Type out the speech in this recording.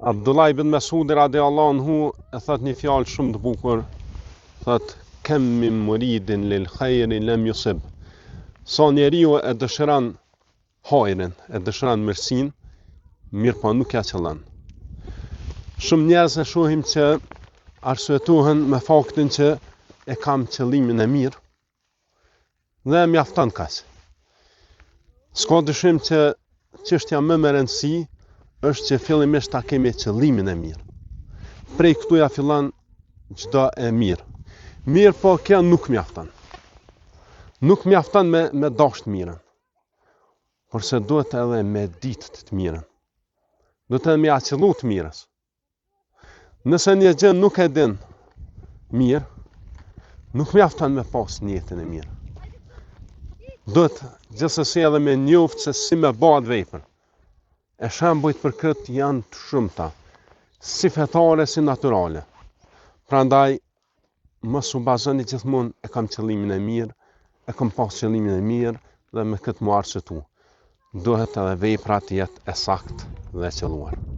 Abdullah ibn Mesudi radiallahu anhu e thot një fjalë shumë të bukur, thot kem min muridin lil khayri lam yusib. Sa njeriu e dëshiron hajrin, e dëshiron mirësinë, mirë po nuk ja qëllon. Shumë njerëz e shohim që arsyetohen me faktin që e kam qëllimin e mirë dhe mjafton kaq. S'ka dyshim që çështja më e rëndësi është që fillimisht ta kemi qëllimin e mirë. Prej këtu ja fillon çdo e mirë. Mirë po kjo nuk mjafton. Nuk mjafton me dashur të mirën. Porse duhet edhe me ditë të mirën. Duhet edhe me ja qëllu të mirës. Nëse një gjë nuk e din mirë, nuk mjafton me pas një jetën e mirë. Duhet gjithsesi edhe me njoft se si me bëhet vepër. E shembujt për këtë janë të shumta, si fetare si natyrale. Prandaj mos u bazoni gjithmonë e kam qëllimin e mirë, e kam pas qëllimin e mirë dhe me këtë mu arsyetu. Duhet edhe vepra të jetë e saktë dhe e qëlluar.